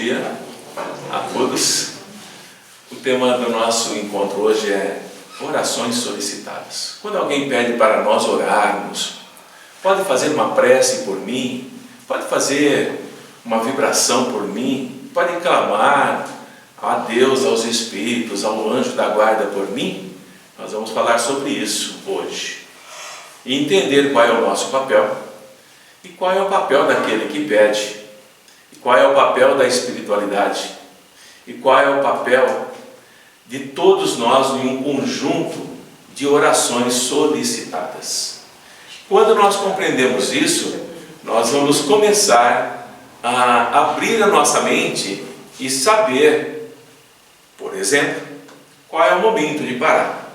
dia a todos. O tema do nosso encontro hoje é orações solicitadas. Quando alguém pede para nós orarmos, pode fazer uma prece por mim, pode fazer uma vibração por mim, pode clamar a Deus, aos Espíritos, ao anjo da guarda por mim. Nós vamos falar sobre isso hoje e entender qual é o nosso papel e qual é o papel daquele que pede, e qual é o papel da espiritualidade e qual é o papel de todos nós em um conjunto de orações solicitadas. Quando nós compreendemos isso, nós vamos começar a abrir a nossa mente e saber, por exemplo, qual é o momento de parar.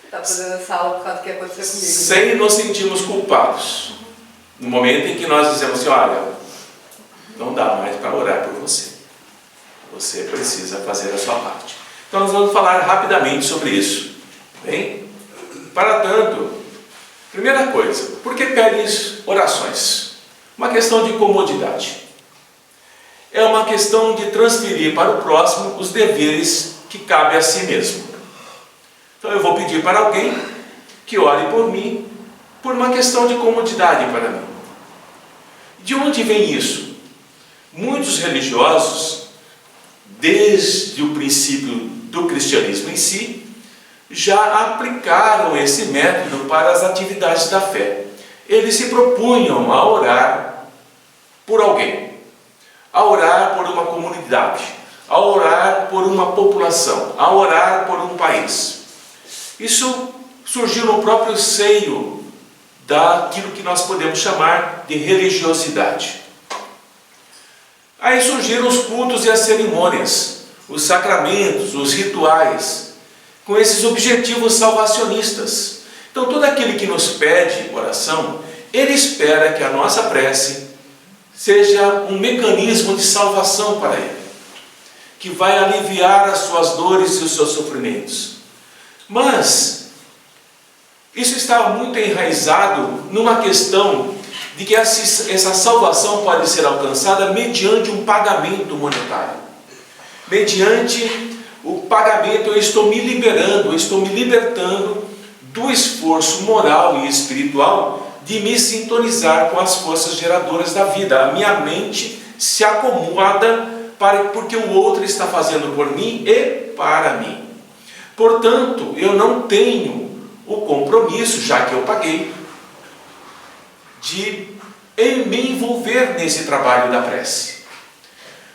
Está fazendo essa aula por causa do que aconteceu comigo. Sem nos sentirmos culpados. No momento em que nós dizemos assim, olha, não dá mais para orar por você. Você precisa fazer a sua parte. Então nós vamos falar rapidamente sobre isso. Bem? Para tanto, primeira coisa, por que pedes orações? Uma questão de comodidade. É uma questão de transferir para o próximo os deveres que cabem a si mesmo. Então eu vou pedir para alguém que ore por mim, por uma questão de comodidade para mim. De onde vem isso? Muitos religiosos, desde o princípio do cristianismo em si, já aplicaram esse método para as atividades da fé. Eles se propunham a orar por alguém, a orar por uma comunidade, a orar por uma população, a orar por um país. Isso surgiu no próprio seio daquilo que nós podemos chamar de religiosidade. Aí surgiram os cultos e as cerimônias, os sacramentos, os rituais, com esses objetivos salvacionistas. Então todo aquele que nos pede oração, ele espera que a nossa prece seja um mecanismo de salvação para ele, que vai aliviar as suas dores e os seus sofrimentos. Mas isso está muito enraizado numa questão de que essa salvação pode ser alcançada mediante um pagamento monetário. Mediante o pagamento eu estou me liberando, eu estou me libertando do esforço moral e espiritual de me sintonizar com as forças geradoras da vida. A minha mente se acomoda porque o outro está fazendo por mim e para mim. Portanto, eu não tenho o compromisso, já que eu paguei, de me envolver nesse trabalho da prece.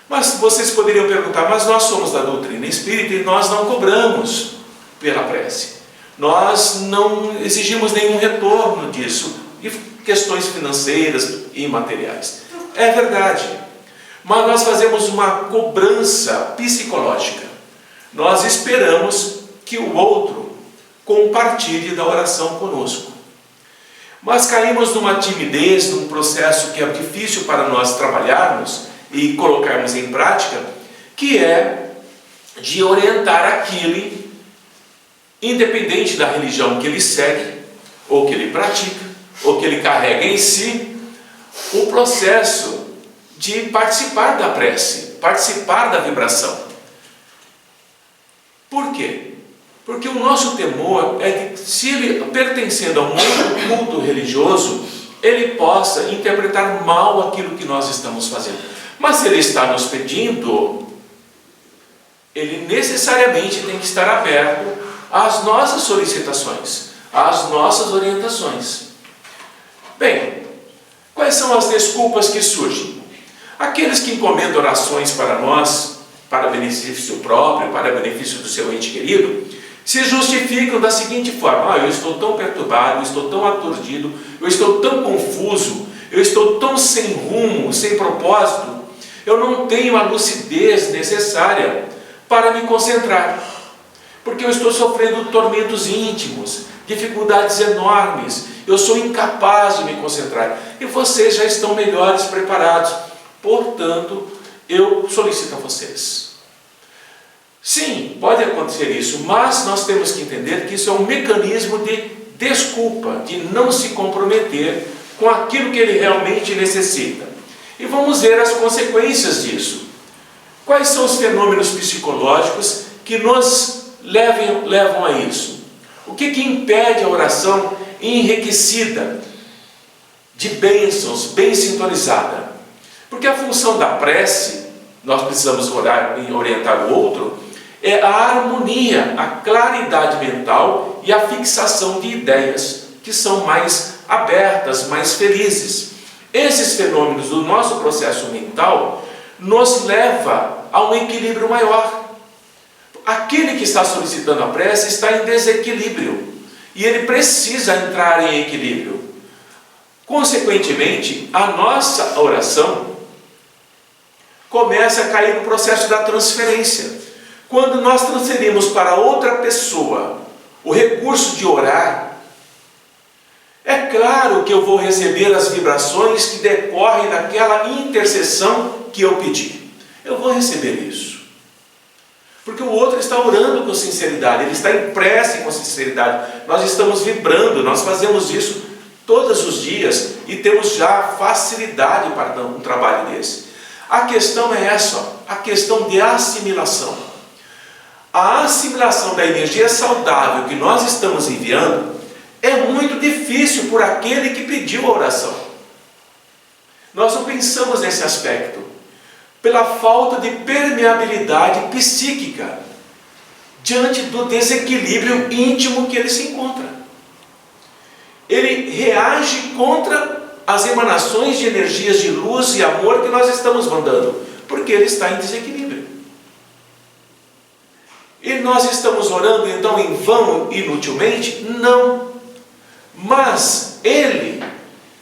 Mas vocês poderiam perguntar, mas nós somos da doutrina espírita e nós não cobramos pela prece. Nós não exigimos nenhum retorno disso, e questões financeiras e materiais. É verdade, mas nós fazemos uma cobrança psicológica. Nós esperamos que o outro compartilhe da oração conosco. Mas caímos numa timidez, num processo que é difícil para nós trabalharmos e colocarmos em prática, que é de orientar aquele, independente da religião que ele segue, ou que ele pratica, ou que ele carrega em si, o processo de participar da prece, participar da vibração. Por quê? Porque o nosso temor é que, se ele, pertencendo a um outro culto religioso, ele possa interpretar mal aquilo que nós estamos fazendo. Mas se ele está nos pedindo, ele necessariamente tem que estar aberto às nossas solicitações, às nossas orientações. Bem, quais são as desculpas que surgem? Aqueles que encomendam orações para nós, para benefício próprio, para benefício do seu ente querido, se justificam da seguinte forma: eu estou tão perturbado, eu estou tão aturdido, eu estou tão confuso, eu estou tão sem rumo, sem propósito, eu não tenho a lucidez necessária para me concentrar, porque eu estou sofrendo tormentos íntimos, dificuldades enormes, eu sou incapaz de me concentrar, e vocês já estão melhores preparados, portanto, eu solicito a vocês. Sim, pode acontecer isso, mas nós temos que entender que isso é um mecanismo de desculpa, de não se comprometer com aquilo que ele realmente necessita. E vamos ver as consequências disso. Quais são os fenômenos psicológicos que nos levam a isso? O que impede a oração enriquecida de bênçãos, bem sintonizada? Porque a função da prece, nós precisamos orar e orientar o outro, é a harmonia, a claridade mental e a fixação de ideias que são mais abertas, mais felizes. Esses fenômenos do nosso processo mental nos leva a um equilíbrio maior. Aquele que está solicitando a prece está em desequilíbrio e ele precisa entrar em equilíbrio. Consequentemente, a nossa oração começa a cair no processo da transferência. Quando nós transferimos para outra pessoa o recurso de orar, é claro que eu vou receber as vibrações que decorrem daquela intercessão que eu pedi. Eu vou receber isso. Porque o outro está orando com sinceridade, ele está em prece com sinceridade. Nós estamos vibrando, nós fazemos isso todos os dias e temos já facilidade para um trabalho desse. A questão é essa, a questão de assimilação. A assimilação da energia saudável que nós estamos enviando é muito difícil por aquele que pediu a oração. Nós não pensamos nesse aspecto, pela falta de permeabilidade psíquica diante do desequilíbrio íntimo que ele se encontra. Ele reage contra as emanações de energias de luz e amor que nós estamos mandando, porque ele está em desequilíbrio. E nós estamos orando então em vão, inutilmente? Não. Mas ele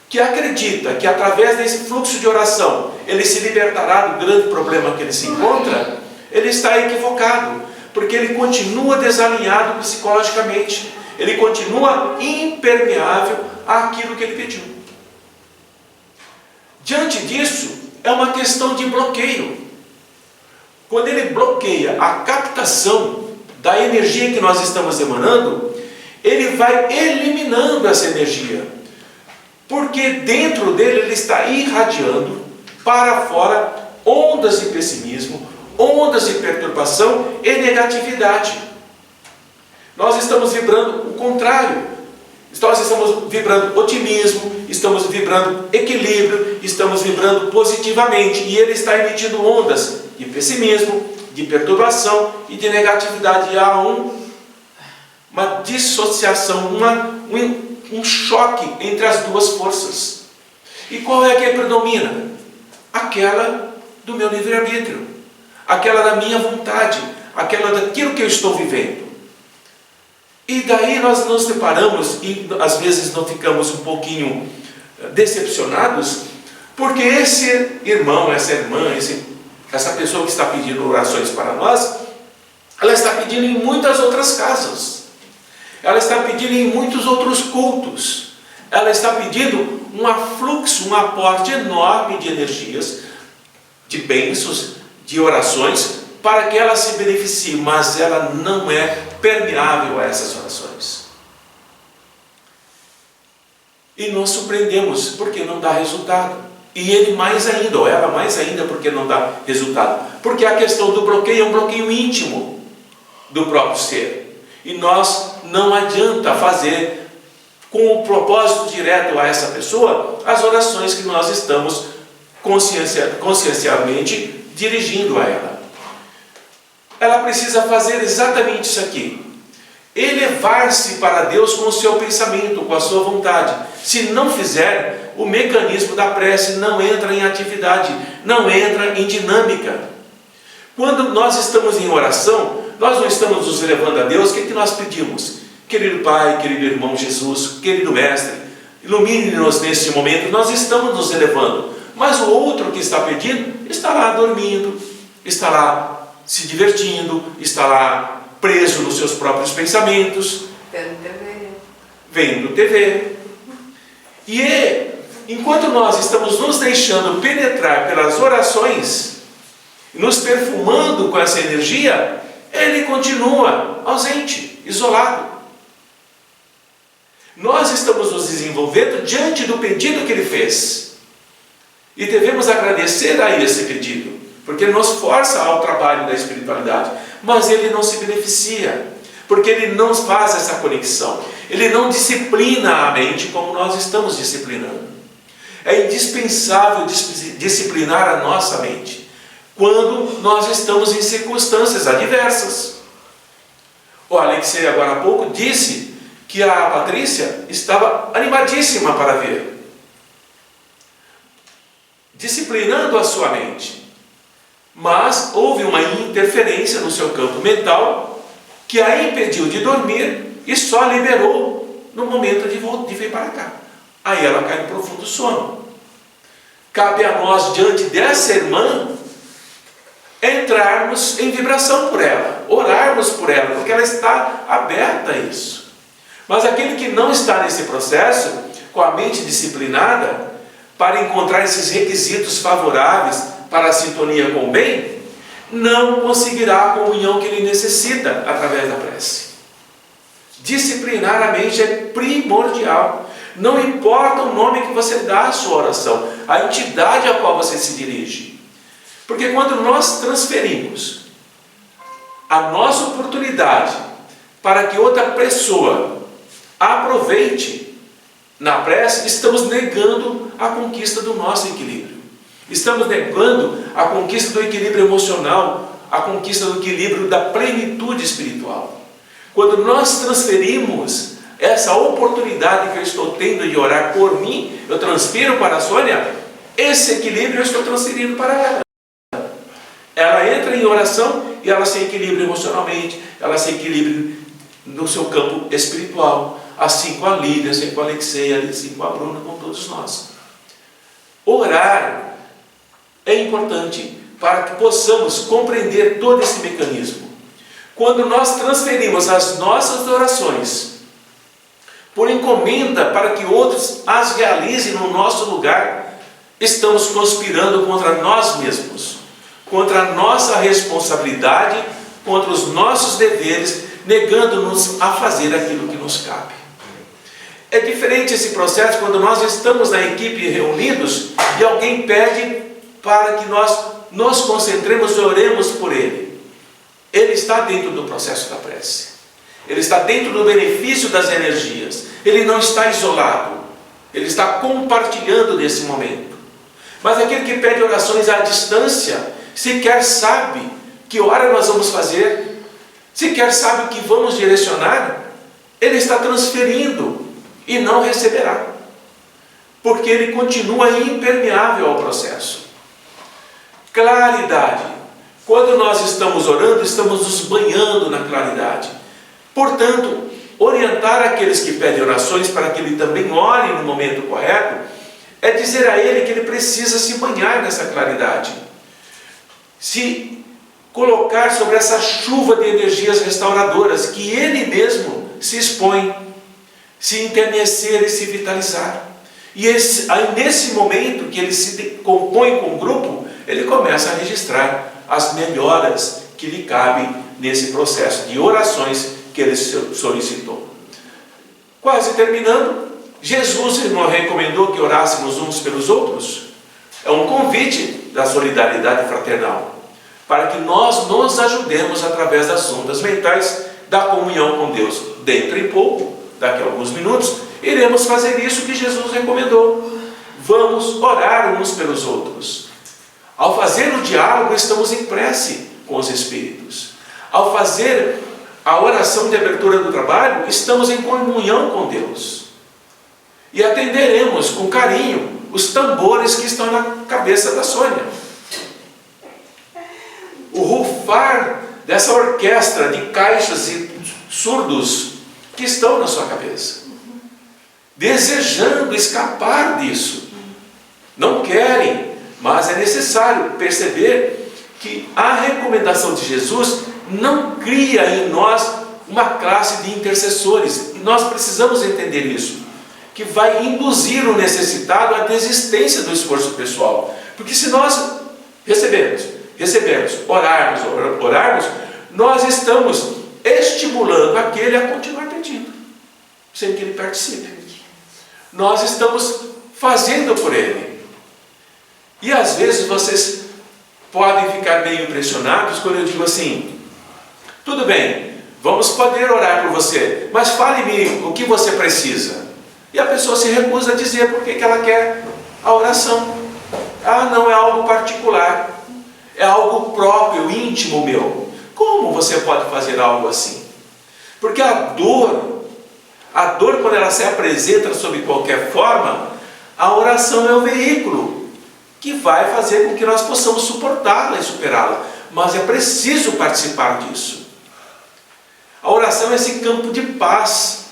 que acredita que através desse fluxo de oração ele se libertará do grande problema que ele se encontra, ele está equivocado, porque ele continua desalinhado psicologicamente, ele continua impermeável àquilo que ele pediu. Diante disso, é uma questão de bloqueio. Quando ele bloqueia a captação da energia que nós estamos emanando, ele vai eliminando essa energia, porque dentro dele ele está irradiando para fora ondas de pessimismo, ondas de perturbação e negatividade. Nós estamos vibrando o contrário. Nós estamos vibrando otimismo, estamos vibrando equilíbrio, estamos vibrando positivamente, e ele está emitindo ondas de pessimismo, de perturbação e de negatividade. E há uma dissociação, um choque entre as duas forças. E qual é a que predomina? Aquela do meu livre-arbítrio, aquela da minha vontade, aquela daquilo que eu estou vivendo. E daí nós nos deparamos e às vezes não ficamos um pouquinho decepcionados, porque esse irmão, essa irmã, essa pessoa que está pedindo orações para nós, ela está pedindo em muitas outras casas, ela está pedindo em muitos outros cultos, ela está pedindo um afluxo, um aporte enorme de energias, de bênçãos, de orações, para que ela se beneficie, mas ela não é permeável a essas orações. E nós surpreendemos, porque não dá resultado. E ele mais ainda, ou ela mais ainda, porque não dá resultado. Porque a questão do bloqueio é um bloqueio íntimo do próprio ser. E nós não adianta fazer com o propósito direto a essa pessoa as orações que nós estamos consciencialmente dirigindo a ela. Ela precisa fazer exatamente isso aqui: elevar-se para Deus com o seu pensamento, com a sua vontade. Se não fizer, o mecanismo da prece não entra em atividade, não entra em dinâmica. Quando nós estamos em oração, nós não estamos nos elevando a Deus. O que nós pedimos? Querido Pai, querido irmão Jesus, querido Mestre, ilumine-nos neste momento. Nós estamos nos elevando, mas o outro que está pedindo está lá dormindo, está lá se divertindo, está lá preso nos seus próprios pensamentos, vendo TV. E enquanto nós estamos nos deixando penetrar pelas orações, nos perfumando com essa energia, ele continua ausente, isolado. Nós estamos nos desenvolvendo diante do pedido que Ele fez. E devemos agradecer a esse pedido, porque Ele nos força ao trabalho da espiritualidade. Mas Ele não se beneficia, porque Ele não faz essa conexão. Ele não disciplina a mente como nós estamos disciplinando. É indispensável disciplinar a nossa mente quando nós estamos em circunstâncias adversas. O Alexei agora há pouco disse que a Patrícia estava animadíssima para ver, disciplinando a sua mente. Mas houve uma interferência no seu campo mental que a impediu de dormir e só liberou no momento de vir para cá. Aí ela cai em profundo sono. Cabe a nós, diante dessa irmã, entrarmos em vibração por ela, orarmos por ela, porque ela está aberta a isso. Mas aquele que não está nesse processo, com a mente disciplinada, para encontrar esses requisitos favoráveis para a sintonia com o bem, não conseguirá a comunhão que ele necessita através da prece. Disciplinar a mente é primordial. Não importa o nome que você dá à sua oração, a entidade a qual você se dirige. Porque quando nós transferimos a nossa oportunidade para que outra pessoa aproveite na prece, estamos negando a conquista do nosso equilíbrio. Estamos negando a conquista do equilíbrio emocional, a conquista do equilíbrio da plenitude espiritual. Quando nós transferimos essa oportunidade que eu estou tendo de orar por mim, eu transfiro para a Sônia, esse equilíbrio eu estou transferindo para ela. Ela entra em oração e ela se equilibra emocionalmente, ela se equilibra no seu campo espiritual, assim com a Lídia, assim com a Alexei, assim com a Bruna, com todos nós. Orar é importante para que possamos compreender todo esse mecanismo. Quando nós transferimos as nossas orações por encomenda para que outros as realizem no nosso lugar, estamos conspirando contra nós mesmos, contra a nossa responsabilidade, contra os nossos deveres, negando-nos a fazer aquilo que nos cabe. É diferente esse processo quando nós estamos na equipe reunidos e alguém pede para que nós nos concentremos e oremos por ele. Ele está dentro do processo da prece. Ele está dentro do benefício das energias. Ele não está isolado. Ele está compartilhando nesse momento. Mas aquele que pede orações à distância, sequer sabe que hora nós vamos fazer, sequer sabe o que vamos direcionar, ele está transferindo e não receberá. Porque ele continua impermeável ao processo. Claridade. Quando nós estamos orando, estamos nos banhando na claridade. Portanto, orientar aqueles que pedem orações para que ele também ore no momento correto, é dizer a ele que ele precisa se banhar nessa claridade. Se colocar sobre essa chuva de energias restauradoras, que ele mesmo se expõe, se enternecer e se vitalizar. E aí, nesse momento que ele se compõe com o grupo, ele começa a registrar as melhoras que lhe cabem nesse processo de orações que ele solicitou. Quase terminando, Jesus nos recomendou que orássemos uns pelos outros. É um convite da solidariedade fraternal, para que nós nos ajudemos através das ondas mentais da comunhão com Deus. Dentro em pouco, daqui a alguns minutos, iremos fazer isso que Jesus recomendou. Vamos orar uns pelos outros. Ao fazer o diálogo, estamos em prece com os Espíritos. Ao fazer a oração de abertura do trabalho, estamos em comunhão com Deus. E atenderemos com carinho os tambores que estão na cabeça da Sônia. O rufar dessa orquestra de caixas e surdos que estão na sua cabeça, desejando escapar disso. Não querem, mas é necessário perceber que a recomendação de Jesus não cria em nós uma classe de intercessores. Nós precisamos entender isso, que vai induzir o necessitado à desistência do esforço pessoal. Porque se nós recebermos, orarmos, nós estamos estimulando aquele a continuar pedindo. sem que ele participe. Nós estamos fazendo por ele. E às vezes vocês podem ficar meio impressionados quando eu digo assim: tudo bem, vamos poder orar por você, mas fale-me o que você precisa. E a pessoa se recusa a dizer por que ela quer a oração. Ah, não é algo particular, é algo próprio, íntimo meu. Como você pode fazer algo assim? Porque a dor quando ela se apresenta sob qualquer forma, a oração é o veículo que vai fazer com que nós possamos suportá-la e superá-la. Mas é preciso participar disso. A oração é esse campo de paz,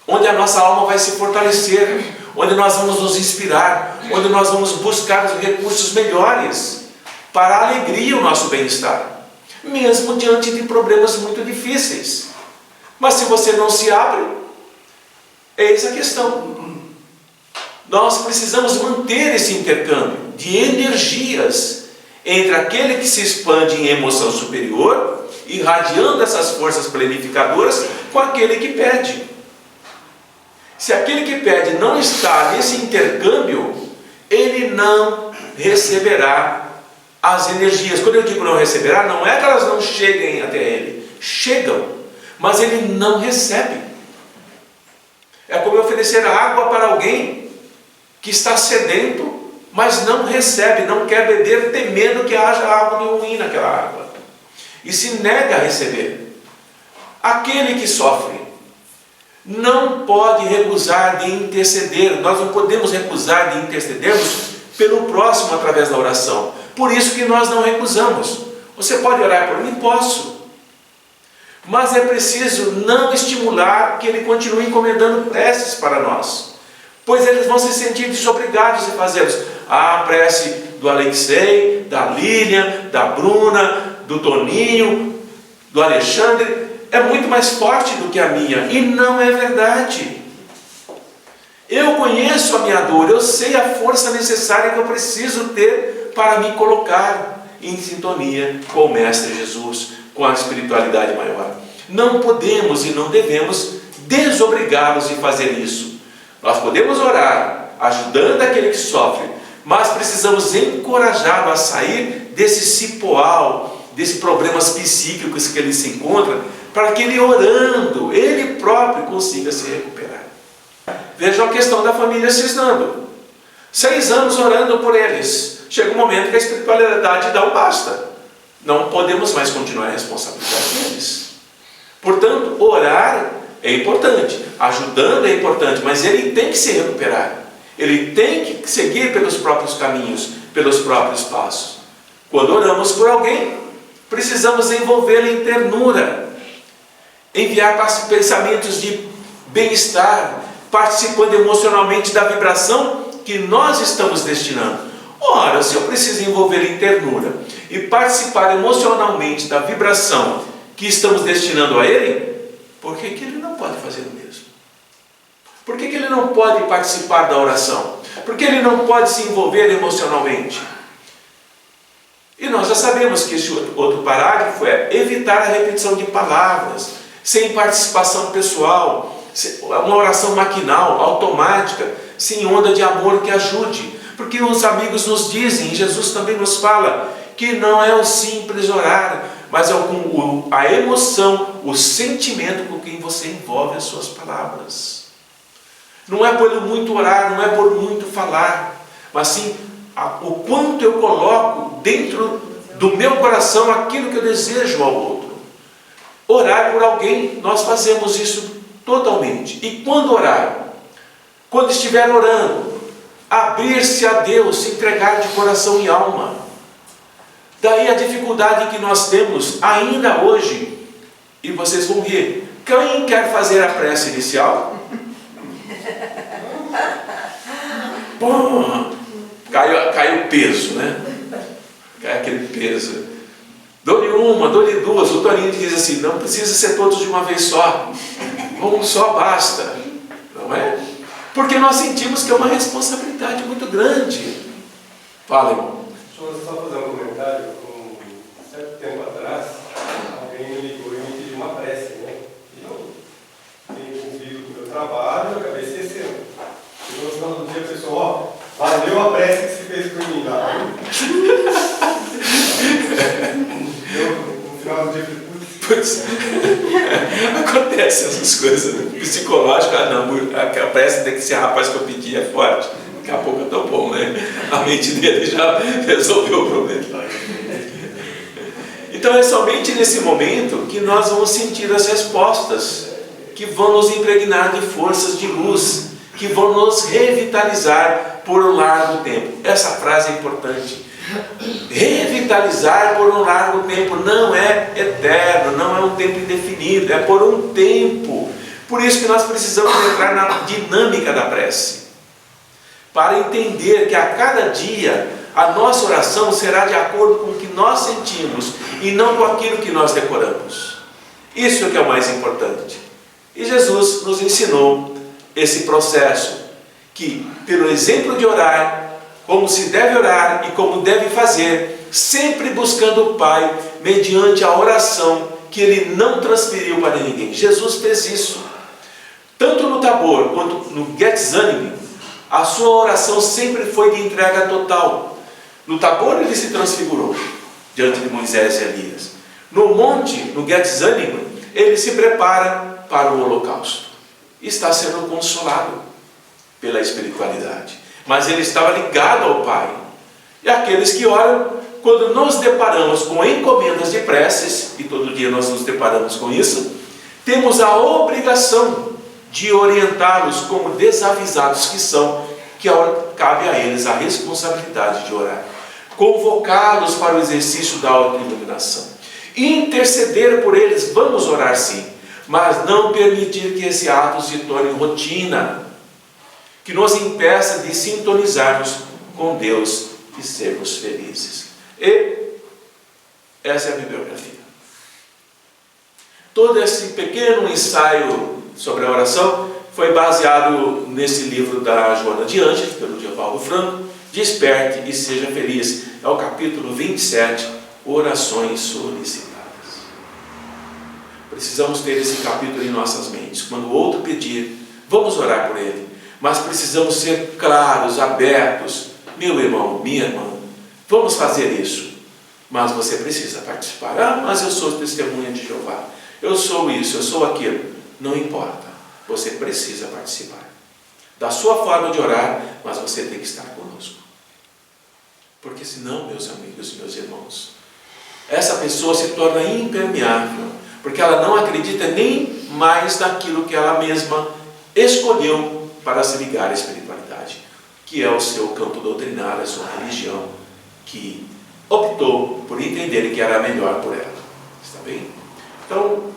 onde a nossa alma vai se fortalecer, onde nós vamos nos inspirar, onde nós vamos buscar os recursos melhores para a alegria e o nosso bem-estar, mesmo diante de problemas muito difíceis. Mas se você não se abre, eis a questão. Nós precisamos manter esse intercâmbio de energias entre aquele que se expande em emoção superior, irradiando essas forças planificadoras, com aquele que pede. Se aquele que pede não está nesse intercâmbio, ele não receberá as energias. Quando eu digo não receberá, não é que elas não cheguem até ele. Chegam, mas ele não recebe. É como oferecer água para alguém que está sedento, mas não recebe, não quer beber, temendo que haja algo de ruim naquela água. E se nega a receber. Aquele que sofre não pode recusar de interceder. Nós não podemos recusar de intercedermos pelo próximo através da oração. Por isso que nós não recusamos. Você pode orar por mim? Posso. Mas é preciso não estimular que ele continue encomendando preces para nós, pois eles vão se sentir desobrigados de fazê-los. A prece do Alexei, da Lilian, da Bruna, do Toninho, do Alexandre é muito mais forte do que a minha. E não é verdade. Eu conheço a minha dor, eu sei a força necessária que eu preciso ter para me colocar em sintonia com o Mestre Jesus, com a espiritualidade maior. Não podemos e não devemos desobrigá-los de fazer isso. Nós podemos orar, ajudando aquele que sofre, mas precisamos encorajá-lo a sair desse cipoal, desses problemas psíquicos que ele se encontra, para que ele orando, ele próprio consiga se recuperar. Vejam a questão da família Cisnando. 6 anos orando por eles. Chega um momento que a espiritualidade dá um basta. Não podemos mais continuar a responsabilidade deles. Portanto, orar é importante, ajudando é importante, mas ele tem que se recuperar. Ele tem que seguir pelos próprios caminhos, pelos próprios passos. Quando oramos por alguém, precisamos envolvê-lo em ternura, enviar pensamentos de bem-estar, participando emocionalmente da vibração que nós estamos destinando. Ora, se eu preciso envolver em ternura e participar emocionalmente da vibração que estamos destinando a ele, por que ele não pode fazer o mesmo? Por que ele não pode participar da oração? Por que ele não pode se envolver emocionalmente? E nós já sabemos que esse outro parágrafo é evitar a repetição de palavras, sem participação pessoal, uma oração maquinal, automática, sem onda de amor que ajude. Porque os amigos nos dizem, Jesus também nos fala, que não é o simples orar, mas é a emoção, o sentimento com quem você envolve as suas palavras. Não é por muito orar, não é por muito falar, mas sim o quanto eu coloco dentro do meu coração aquilo que eu desejo ao outro. Orar por alguém, nós fazemos isso totalmente. E quando orar? Quando estiver orando, abrir-se a Deus, se entregar de coração e alma. Daí a dificuldade que nós temos ainda hoje, e vocês vão rir. Quem quer fazer a prece inicial? Bom, cai o peso, né? Cai aquele peso. Dou-lhe uma, dou-lhe duas. O Toninho diz assim, não precisa ser todos de uma vez só. Um só basta. Não é? Porque nós sentimos que é uma responsabilidade muito grande. Fala, irmão. Deixa eu só fazer um comentário. Um certo tempo atrás, alguém me ligou e me pediu uma prece, né? E eu tenho ouvido, eu trabalho, eu acabei esquecendo. Chegou no final do dia, a pessoa, valeu a prece que você fez por mim lá. No final do dia, eu falei, Putz, acontece essas coisas psicológicas. Não, a prece tem que ser, rapaz, que eu pedi é forte. Daqui a pouco eu tô bom, né? A mente dele já resolveu o problema. Então é somente nesse momento que nós vamos sentir as respostas que vão nos impregnar de forças de luz, que vão nos revitalizar por um largo tempo. Essa frase é importante. Revitalizar por um largo tempo não é eterno, não é um tempo indefinido, é por um tempo. Por isso que nós precisamos entrar na dinâmica da prece, para entender que a cada dia a nossa oração será de acordo com o que nós sentimos e não com aquilo que nós decoramos. Isso é que é o mais importante. E Jesus nos ensinou esse processo, que pelo exemplo de orar, como se deve orar e como deve fazer, sempre buscando o Pai, mediante a oração que Ele não transferiu para ninguém. Jesus fez isso. Tanto no Tabor quanto no Getsemane, a sua oração sempre foi de entrega total. No Tabor Ele se transfigurou diante de Moisés e Elias. No monte, no Getsemane, Ele se prepara para o holocausto. Está sendo consolado pela espiritualidade. Mas ele estava ligado ao Pai. E aqueles que oram, quando nos deparamos com encomendas de preces, e todo dia nós nos deparamos com isso, temos a obrigação de orientá-los como desavisados que são, que cabe a eles a responsabilidade de orar. Convocá-los para o exercício da autoiluminação. Interceder por eles, vamos orar sim, mas não permitir que esse ato se torne rotina, que nos impeça de sintonizarmos com Deus e sermos felizes. E essa é a bibliografia. Todo esse pequeno ensaio sobre a oração foi baseado nesse livro da Joana de Ângeles, pelo Divaldo Franco, Desperte e Seja Feliz. É o capítulo 27, Orações Solicitadas. Precisamos ter esse capítulo em nossas mentes. Quando o outro pedir, vamos orar por ele. Mas precisamos ser claros, abertos. Meu irmão, minha irmã, vamos fazer isso. Mas você precisa participar. Ah, mas eu sou testemunha de Jeová. Eu sou isso, eu sou aquilo. Não importa. Você precisa participar. Da sua forma de orar, mas você tem que estar conosco. Porque senão, meus amigos e meus irmãos, essa pessoa se torna impermeável. Porque ela não acredita nem mais naquilo que ela mesma escolheu para se ligar à espiritualidade, que é o seu campo doutrinário, a sua religião, que optou por entender que era melhor por ela. Está bem? Então,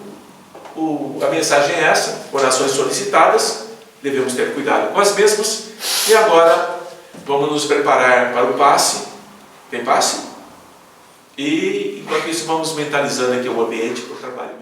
a mensagem é essa: orações solicitadas, devemos ter cuidado com as mesmas. E agora, vamos nos preparar para o passe. Tem passe? E, enquanto isso, vamos mentalizando aqui o ambiente para o trabalho.